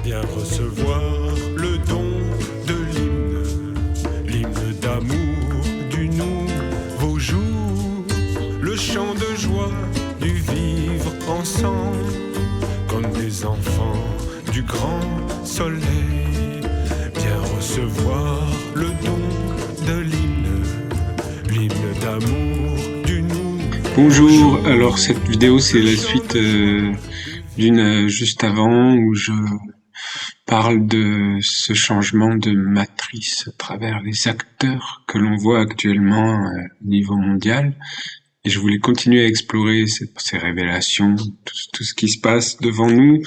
Viens recevoir le don de l'hymne d'amour du nouveau jour, le chant de joie du vivre ensemble, comme des enfants du grand soleil. Viens recevoir le don de l'hymne d'amour du nouveau Bonjour, jour. alors cette vidéo c'est la suite d'une juste avant où je parle de ce changement de matrice à travers les acteurs que l'on voit actuellement au niveau mondial. Et je voulais continuer à explorer ces révélations, tout ce qui se passe devant nous,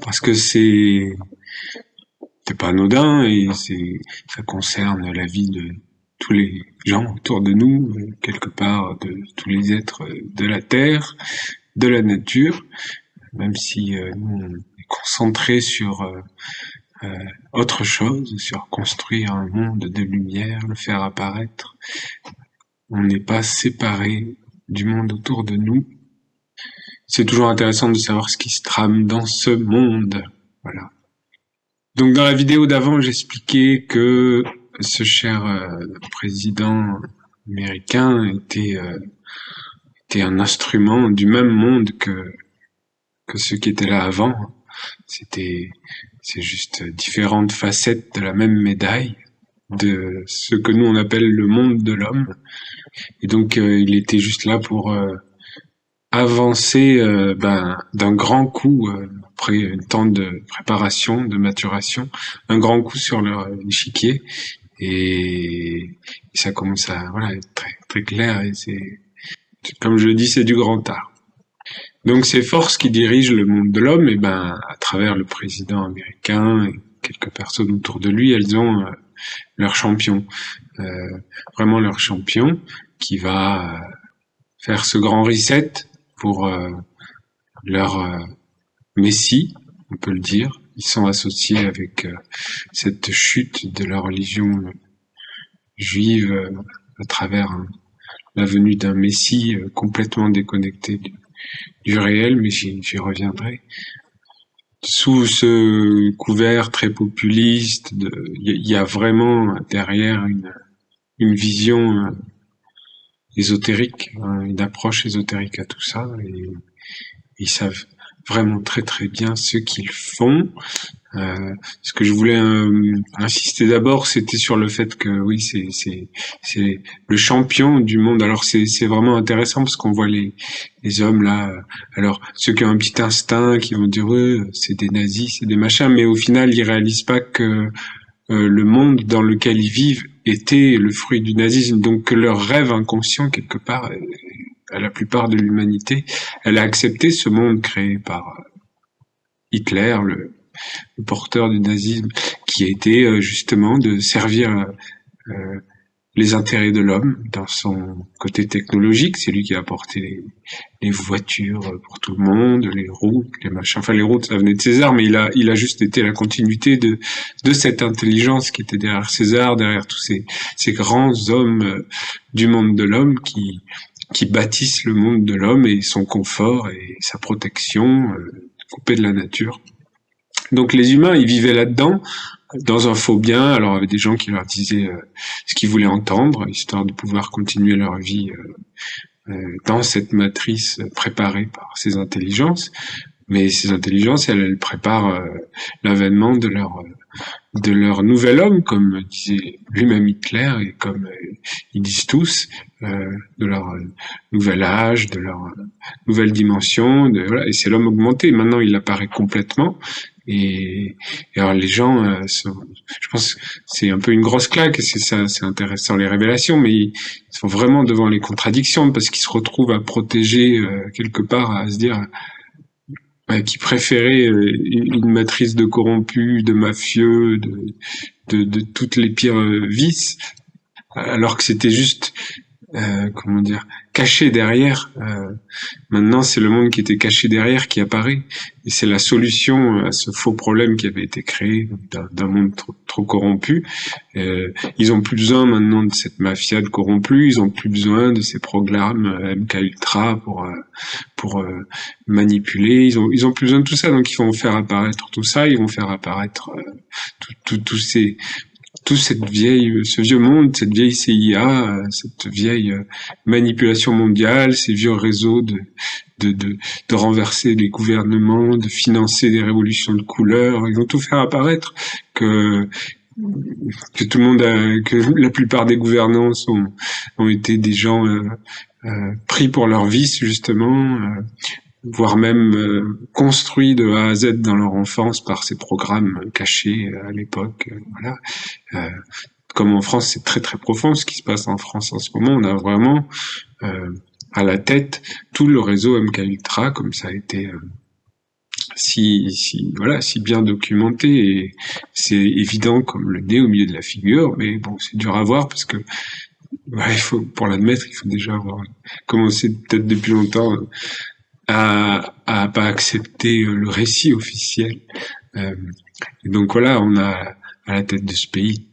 parce que c'est pas anodin et ça concerne la vie de tous les gens autour de nous, quelque part de tous les êtres de la Terre, de la nature, même si nous on est concentré sur autre chose, sur construire un monde de lumière, le faire apparaître. On n'est pas séparé du monde autour de nous. C'est toujours intéressant de savoir ce qui se trame dans ce monde. Voilà. Donc dans la vidéo d'avant, j'expliquais que ce cher président américain était un instrument du même monde que ceux qui étaient là avant. C'est juste différentes facettes de la même médaille, de ce que nous on appelle le monde de l'homme. Et donc il était juste là pour avancer d'un grand coup, après un temps de préparation, de maturation, un grand coup sur l'échiquier, et ça commence à être très, très clair, et comme je le dis, c'est du grand art. Donc ces forces qui dirigent le monde de l'homme, et à travers le président américain et quelques personnes autour de lui, elles ont leur champion, vraiment leur champion, qui va faire ce grand reset pour leur messie, on peut le dire. Ils sont associés avec cette chute de la religion juive à travers la venue d'un messie complètement déconnecté du réel, mais j'y reviendrai. Sous ce couvert très populiste, il y a vraiment derrière une vision ésotérique, une approche ésotérique à tout ça, et ils savent vraiment très très bien ce qu'ils font. Ce que je voulais insister d'abord, c'était sur le fait que oui, c'est le champion du monde. Alors c'est vraiment intéressant parce qu'on voit les hommes là. Alors ceux qui ont un petit instinct, qui vont dire ouais, c'est des nazis, c'est des machins, mais au final ils réalisent pas que le monde dans lequel ils vivent était le fruit du nazisme, donc que leur rêve inconscient quelque part, à la plupart de l'humanité, elle a accepté ce monde créé par Hitler, le porteur du nazisme, qui a été justement de servir les intérêts de l'homme dans son côté technologique. C'est lui qui a apporté les voitures pour tout le monde, les routes, les machins. Enfin, les routes, ça venait de César, mais il a juste été la continuité de cette intelligence qui était derrière César, derrière tous ces grands hommes du monde de l'homme qui bâtissent le monde de l'homme et son confort et sa protection, coupé de la nature. Donc les humains, ils vivaient là-dedans, dans un faux bien. Alors il y avait des gens qui leur disaient ce qu'ils voulaient entendre, histoire de pouvoir continuer leur vie dans cette matrice préparée par ces intelligences. Mais ces intelligences, elles préparent l'avènement de leur nouvel homme, comme disait lui-même Hitler, et comme ils disent tous, de leur nouvel âge, de leur nouvelle dimension, voilà. Et c'est l'homme augmenté. Maintenant, il apparaît complètement. Et alors les gens, je pense que c'est un peu une grosse claque, et c'est intéressant les révélations, mais ils sont vraiment devant les contradictions, parce qu'ils se retrouvent à protéger quelque part, à se dire qu'ils préféraient une matrice de corrompus, de mafieux, de toutes les pires vices, alors que c'était juste comment dire, caché derrière. Maintenant, c'est le monde qui était caché derrière qui apparaît. Et c'est la solution à ce faux problème qui avait été créé d'un monde trop corrompu. Ils ont plus besoin maintenant de cette mafia de corrompus. Ils ont plus besoin de ces programmes MK Ultra pour manipuler. Ils ont plus besoin de tout ça. Donc, ils vont faire apparaître tout ça. Ils vont faire apparaître ce vieux monde, cette vieille CIA, cette vieille manipulation mondiale, ces vieux réseaux de renverser les gouvernements, de financer des révolutions de couleur. Ils vont tout faire apparaître que tout le monde que la plupart des gouvernants ont été des gens pris pour leur vice, justement, voire même construits de A à Z dans leur enfance par ces programmes cachés à l'époque. Voilà. Comme en France, c'est très très profond ce qui se passe en France en ce moment. On a vraiment à la tête tout le réseau MK Ultra, comme ça a été si bien documenté, et c'est évident comme le nez au milieu de la figure. Mais bon, c'est dur à voir parce que pour l'admettre, il faut déjà avoir commencé peut-être depuis longtemps à pas accepter le récit officiel. Et donc voilà, on a à la tête de ce pays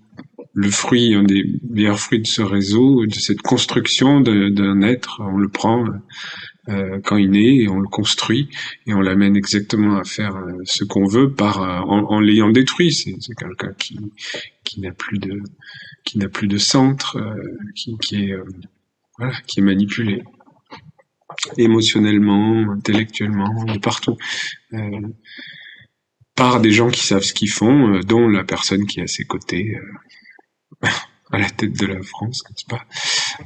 le fruit, un des meilleurs fruits de ce réseau, de cette construction d'un être. On le prend quand il naît et on le construit et on l'amène exactement à faire ce qu'on veut en l'ayant détruit. C'est quelqu'un qui n'a plus de centre, qui est manipulé émotionnellement, intellectuellement, de partout, par des gens qui savent ce qu'ils font, dont la personne qui est à ses côtés, à la tête de la France, n'est-ce pas?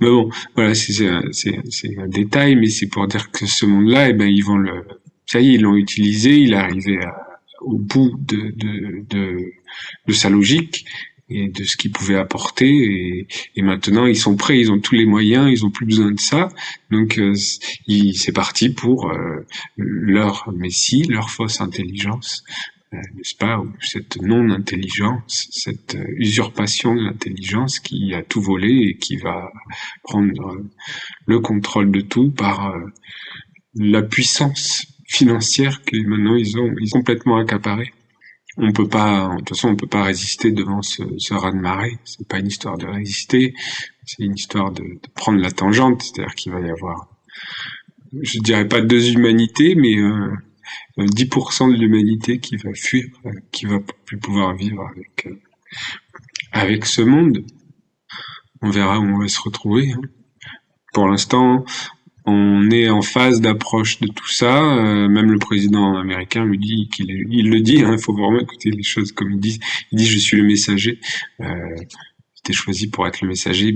Mais bon, voilà, c'est un détail, mais c'est pour dire que ce monde-là, ça y est, ils l'ont utilisé, il est arrivé au bout de sa logique, et de ce qu'ils pouvaient apporter, et maintenant ils sont prêts, ils ont tous les moyens, ils ont plus besoin de ça, donc c'est parti pour leur messie, leur fausse intelligence, n'est-ce pas, ou cette non-intelligence, cette usurpation de l'intelligence qui a tout volé et qui va prendre le contrôle de tout par la puissance financière que maintenant ils ont complètement accaparée. De toute façon, on peut pas résister devant ce raz-de-marée. C'est pas une histoire de résister, c'est une histoire de prendre la tangente. C'est-à-dire qu'il va y avoir, je dirais pas deux humanités, mais 10% de l'humanité qui va fuir, qui va plus pouvoir vivre avec ce monde. On verra où on va se retrouver. Pour l'instant, on est en phase d'approche de tout ça. Même le président américain lui dit il le dit. Il faut vraiment écouter les choses comme il dit. Il dit je suis le messager. J'étais choisi pour être le messager.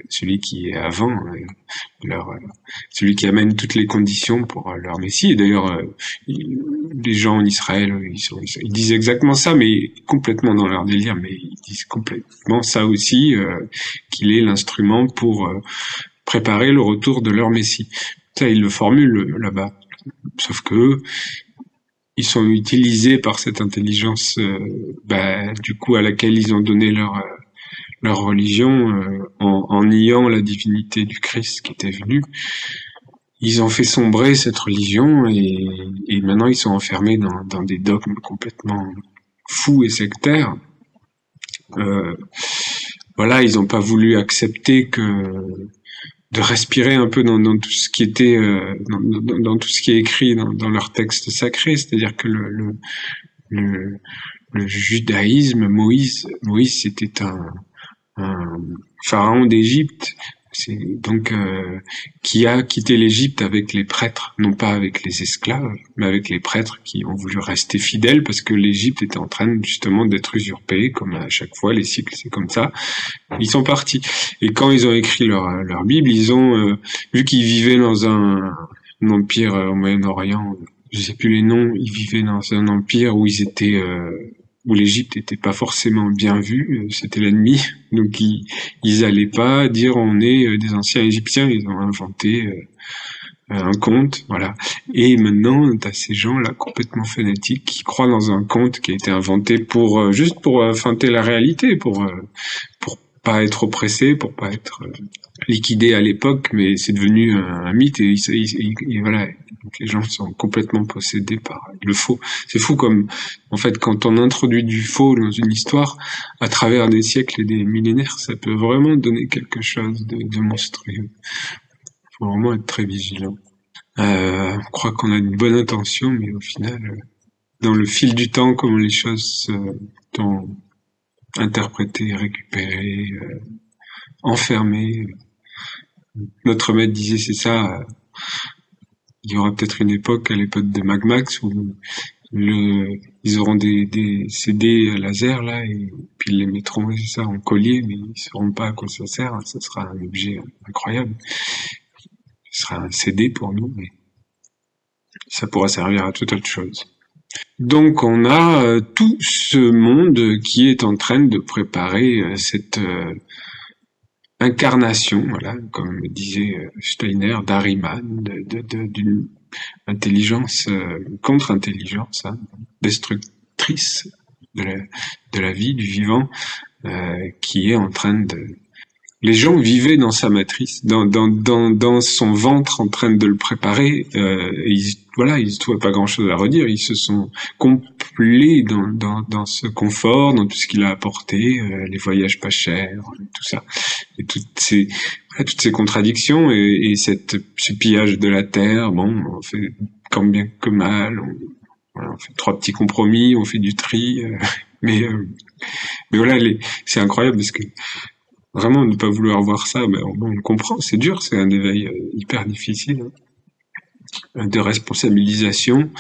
Celui qui est avant, celui qui amène toutes les conditions pour leur messie. Et d'ailleurs, les gens en Israël, ils disent exactement ça, mais complètement dans leur délire. Mais ils disent complètement ça aussi, qu'il est l'instrument pour préparer le retour de leur messie. Ça, ils le formulent là-bas. Sauf que ils sont utilisés par cette intelligence, du coup, à laquelle ils ont donné leur religion, en niant la divinité du Christ qui était venu. Ils ont fait sombrer cette religion et maintenant ils sont enfermés dans des dogmes complètement fous et sectaires. Ils n'ont pas voulu accepter de respirer un peu dans tout ce qui était dans tout ce qui est écrit dans leurs textes sacrés, c'est-à-dire que le judaïsme, Moïse c'était un pharaon d'Égypte, qui a quitté l'Égypte avec les prêtres, non pas avec les esclaves, mais avec les prêtres qui ont voulu rester fidèles parce que l'Égypte était en train justement d'être usurpée, comme à chaque fois les cycles, c'est comme ça. Ils sont partis. Et quand ils ont écrit leur Bible, ils ont vu qu'ils vivaient dans un empire au Moyen-Orient, je sais plus les noms, ils vivaient dans un empire où où l'Égypte était pas forcément bien vue, c'était l'ennemi, donc ils allaient pas dire on est des anciens Égyptiens, ils ont inventé un conte, voilà. Et maintenant, t'as ces gens-là complètement fanatiques qui croient dans un conte qui a été inventé juste pour feinter la réalité, pour pas être oppressé, pour pas être liquidé à l'époque, mais c'est devenu un mythe et voilà, donc les gens sont complètement possédés par le faux. C'est fou comme, en fait, quand on introduit du faux dans une histoire, à travers des siècles et des millénaires, ça peut vraiment donner quelque chose de monstrueux. Faut vraiment être très vigilant. On croit qu'on a une bonne intention, mais au final, dans le fil du temps, comment les choses sont interprétées, récupérées, enfermées. Notre maître disait, c'est ça, il y aura peut-être une époque, à l'époque de Mad Max, où ils auront des CD laser, là, et puis ils les mettront, c'est ça, en collier, mais ils sauront pas à quoi ça sert, ça sera un objet incroyable. Ce sera un CD pour nous, mais ça pourra servir à toute autre chose. Donc on a tout ce monde qui est en train de préparer cette incarnation, voilà, comme disait Steiner, d'Ahriman, d'une intelligence contre-intelligence, hein, destructrice de la vie, du vivant, qui est en train de... Les gens vivaient dans sa matrice, dans son ventre, en train de le préparer. Et voilà, ils ne trouvaient pas grand-chose à redire. Ils se sont complaits dans ce confort, dans tout ce qu'il a apporté, les voyages pas chers, tout ça, et toutes ces contradictions et ce pillage de la terre. Bon, on fait quand bien que mal. On fait 3 petits compromis, on fait du tri, mais voilà, c'est incroyable parce que vraiment, ne pas vouloir voir ça, ben, on le comprend, c'est dur, c'est un éveil hyper difficile, hein, de responsabilisation.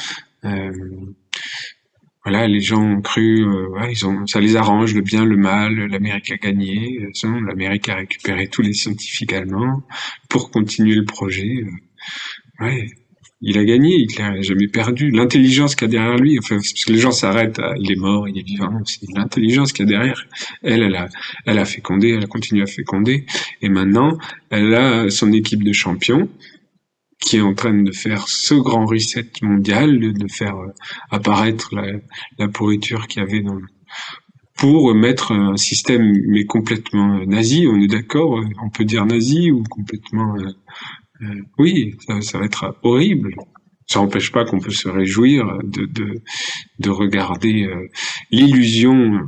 Voilà, les gens ont cru, ouais, ça les arrange, le bien, le mal, l'Amérique a gagné, l'Amérique a récupéré tous les scientifiques allemands pour continuer le projet. Ouais, il a gagné, Hitler n'a jamais perdu. L'intelligence qu'il y a derrière lui, enfin, parce que les gens s'arrêtent à il est mort, il est vivant, c'est l'intelligence qu'il y a derrière. Elle a fécondé, elle a continué à féconder, et maintenant, elle a son équipe de champions, qui est en train de faire ce grand reset mondial, de faire apparaître la pourriture qu'il y avait pour mettre un système, mais complètement nazi, on est d'accord, on peut dire nazi, ou complètement... oui, ça va être horrible. Ça n'empêche pas qu'on peut se réjouir de regarder l'illusion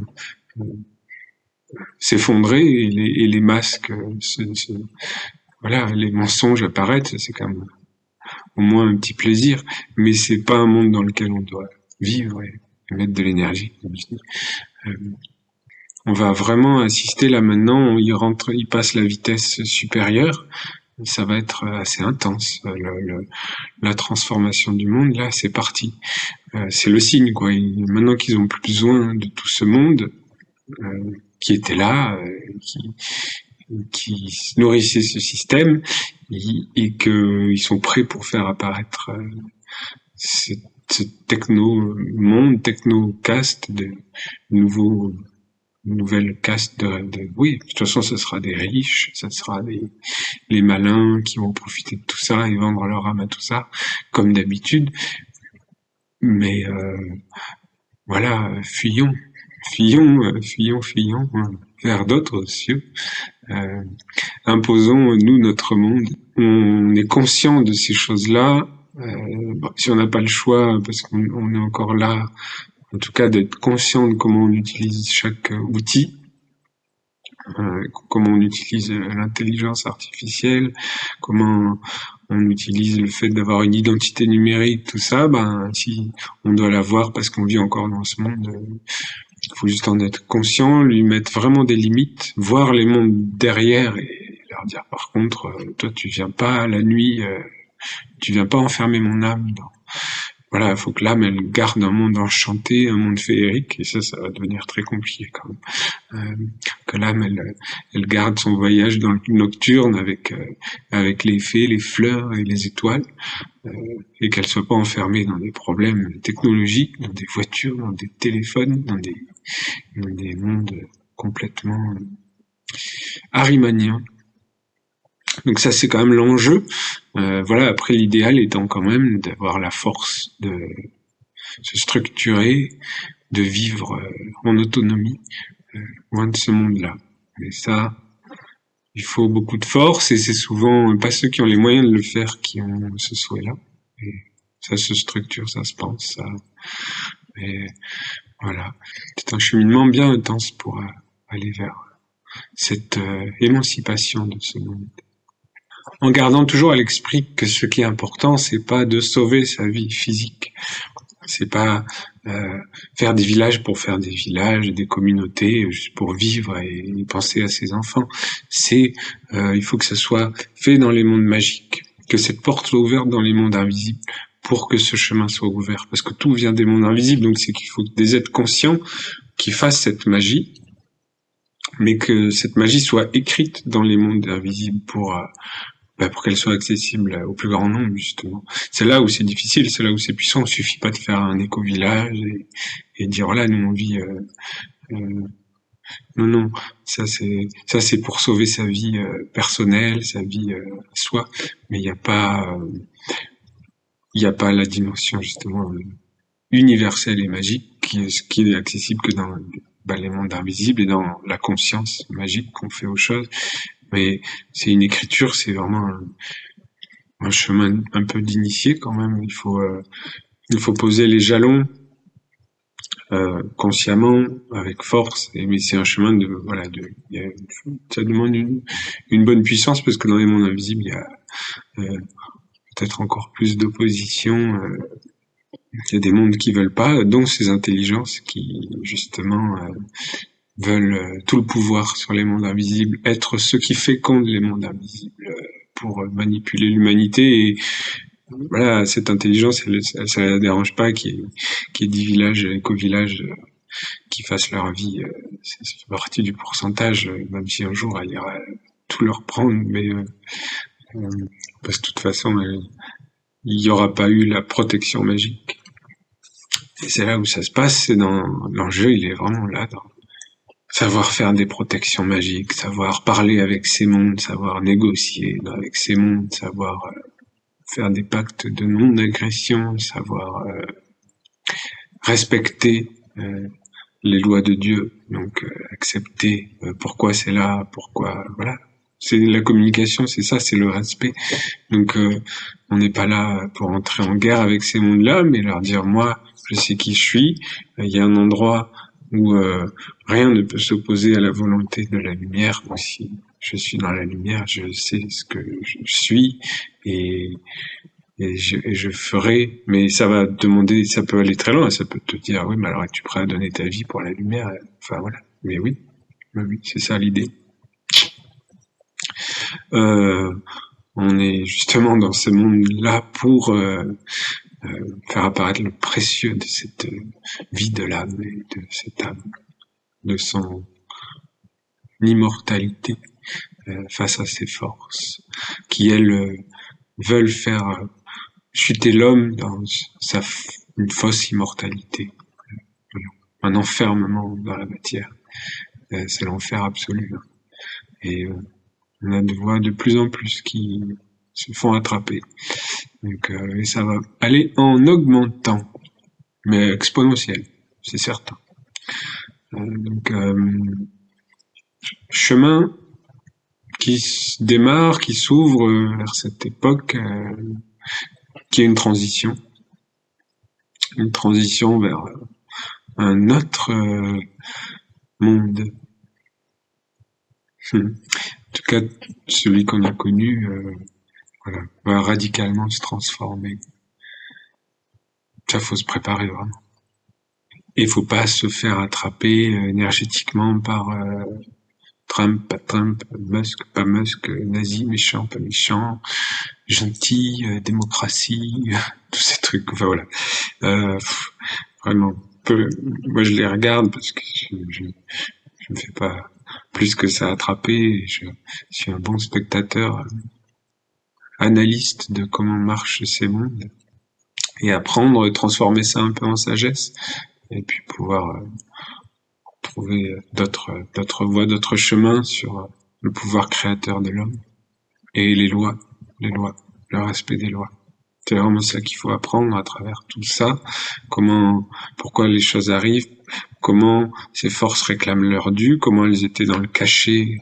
s'effondrer et les masques, voilà, les mensonges apparaître. C'est quand même au moins un petit plaisir, mais c'est pas un monde dans lequel on doit vivre et mettre de l'énergie. On va vraiment assister là maintenant. Il passe la vitesse supérieure. Ça va être assez intense. La transformation du monde, là, c'est parti. C'est le signe, quoi. Maintenant qu'ils ont plus besoin de tout ce monde qui était là, qui nourrissait ce système, et qu'ils sont prêts pour faire apparaître ce techno-monde, techno-caste de nouvelle caste oui, de toute façon, ce sera des riches, ce sera les malins qui vont profiter de tout ça et vendre leur âme à tout ça, comme d'habitude. Mais voilà, fuyons vers d'autres cieux. Imposons-nous notre monde. On est conscient de ces choses-là. Si on n'a pas le choix, parce qu'on est encore là, en tout cas d'être conscient de comment on utilise chaque outil, comment on utilise l'intelligence artificielle, comment on utilise le fait d'avoir une identité numérique, tout ça, ben si on doit l'avoir parce qu'on vit encore dans ce monde, il faut juste en être conscient, lui mettre vraiment des limites, voir les mondes derrière et leur dire par contre, toi tu viens pas la nuit, tu viens pas enfermer mon âme dans... Voilà, il faut que l'âme, elle garde un monde enchanté, un monde féerique, et ça va devenir très compliqué quand même. Que l'âme, elle garde son voyage dans le nocturne avec les fées, les fleurs et les étoiles, et qu'elle soit pas enfermée dans des problèmes technologiques, dans des voitures, dans des téléphones, dans des mondes complètement ahrimaniens. Donc ça, c'est quand même l'enjeu. Voilà, après l'idéal étant quand même d'avoir la force de se structurer, de vivre en autonomie, loin de ce monde-là. Mais ça, il faut beaucoup de force et c'est souvent pas ceux qui ont les moyens de le faire qui ont ce souhait-là. Et ça se structure, ça se pense, ça. Et voilà. C'est un cheminement bien intense pour aller vers cette émancipation de ce monde. En gardant toujours à l'esprit que ce qui est important, c'est pas de sauver sa vie physique. C'est pas faire des villages pour faire des villages, des communautés juste pour vivre et penser à ses enfants. C'est il faut que ça soit fait dans les mondes magiques, que cette porte soit ouverte dans les mondes invisibles pour que ce chemin soit ouvert. Parce que tout vient des mondes invisibles, donc c'est qu'il faut des êtres conscients qui fassent cette magie, mais que cette magie soit écrite dans les mondes invisibles pour qu'elle soit accessible au plus grand nombre, justement. C'est là où c'est difficile, c'est là où c'est puissant. Il suffit pas de faire un éco-village et dire, voilà, nous on vit... non, ça c'est pour sauver sa vie personnelle, sa vie à soi, mais il n'y a pas la dimension, justement, universelle et magique qui est accessible que dans les mondes invisibles et dans la conscience magique qu'on fait aux choses. Mais c'est une écriture, c'est vraiment un chemin un peu d'initié quand même. Il faut poser les jalons consciemment, avec force. Mais c'est un chemin ça demande une bonne puissance parce que dans les mondes invisibles, il y a peut-être encore plus d'opposition. Il y a des mondes qui veulent pas, dont ces intelligences qui justement veulent tout le pouvoir sur les mondes invisibles, être ceux qui fécondent les mondes invisibles pour manipuler l'humanité. Et voilà, cette intelligence, ça la dérange pas qu'il y ait 10 villages, éco-villages qui fassent leur vie. C'est partie du pourcentage, même si un jour elle ira tout leur prendre, mais parce que de toute façon, il y aura pas eu la protection magique. Et c'est là où ça se passe, c'est dans l'enjeu, il est vraiment là, dans savoir faire des protections magiques, savoir parler avec ces mondes, savoir négocier avec ces mondes, savoir faire des pactes de non-agression, savoir respecter les lois de Dieu, donc accepter pourquoi c'est là, pourquoi, voilà. C'est la communication, c'est ça, c'est le respect. Donc on n'est pas là pour entrer en guerre avec ces mondes-là, mais leur dire, moi, je sais qui je suis, il y a un endroit où rien ne peut s'opposer à la volonté de la lumière. Moi, si je suis dans la lumière, je sais ce que je suis et je ferai, mais ça va demander, ça peut aller très loin, ça peut te dire, oui, mais alors es-tu prêt à donner ta vie pour la lumière? Enfin voilà, mais oui, c'est ça l'idée. On est justement dans ce monde-là pour faire apparaître le précieux de cette vie de l'âme et de cette âme, de son immortalité face à ses forces, qui elles veulent faire chuter l'homme dans une fausse immortalité, un enfermement dans la matière. C'est l'enfer absolu. Et on a des voix de plus en plus qui se font attraper. Donc, et ça va aller en augmentant, mais exponentiel, c'est certain. Donc, chemin qui démarre, qui s'ouvre vers cette époque qui est une transition vers un autre monde. En tout cas, celui qu'on a connu va radicalement se transformer. Ça, faut se préparer vraiment. Et faut pas se faire attraper énergétiquement par Trump, pas Trump, Musk, pas Musk, nazi, méchant, pas méchant, gentil, démocratie, tous ces trucs. Enfin voilà. Vraiment. Moi, je les regarde parce que je me fais pas plus que ça attraper. Je suis un bon spectateur, analyste de comment marchent ces mondes et apprendre, transformer ça un peu en sagesse et puis pouvoir trouver d'autres voies, d'autres chemins sur le pouvoir créateur de l'homme et les lois, le respect des lois. C'est vraiment ça qu'il faut apprendre à travers tout ça, pourquoi les choses arrivent, comment ces forces réclament leur dû, comment elles étaient dans le cachet,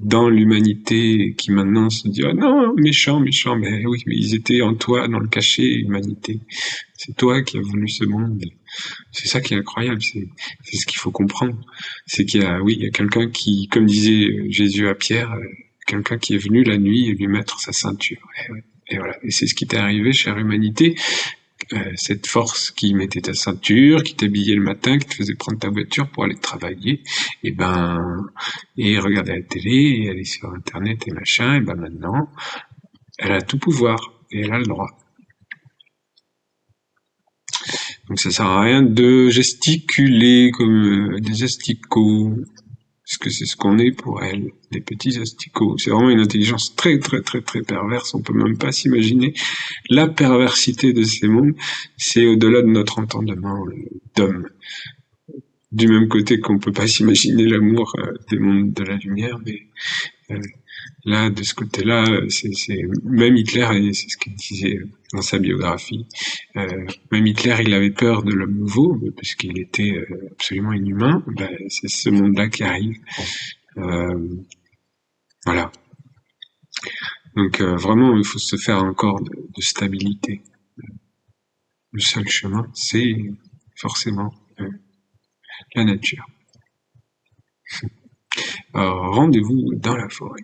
dans l'humanité, qui maintenant se dit « Ah non, méchant, méchant », mais oui, mais ils étaient en toi, dans le cachet, humanité. C'est toi qui as voulu ce monde. C'est ça qui est incroyable, c'est ce qu'il faut comprendre. C'est qu'il y a, oui, il y a quelqu'un qui, comme disait Jésus à Pierre, quelqu'un qui est venu la nuit lui mettre sa ceinture. Et voilà. Et c'est ce qui t'est arrivé, chère humanité. Cette force qui mettait ta ceinture, qui t'habillait le matin, qui te faisait prendre ta voiture pour aller travailler, et regarder la télé, et aller sur Internet et machin, et maintenant, elle a tout pouvoir, et elle a le droit. Donc ça sert à rien de gesticuler comme des asticots, parce que c'est ce qu'on est pour elle, des petits asticots. C'est vraiment une intelligence très très très très perverse, on peut même pas s'imaginer la perversité de ces mondes, c'est au-delà de notre entendement d'homme. Du même côté qu'on peut pas s'imaginer l'amour des mondes de la lumière, mais là, de ce côté-là, c'est même Hitler, et c'est ce qu'il disait dans sa biographie, même Hitler, il avait peur de l'homme nouveau, parce qu'il était absolument inhumain, c'est ce monde-là qui arrive. Voilà. Donc vraiment, il faut se faire un corps de stabilité. Le seul chemin, c'est forcément la nature. Alors, rendez-vous dans la forêt.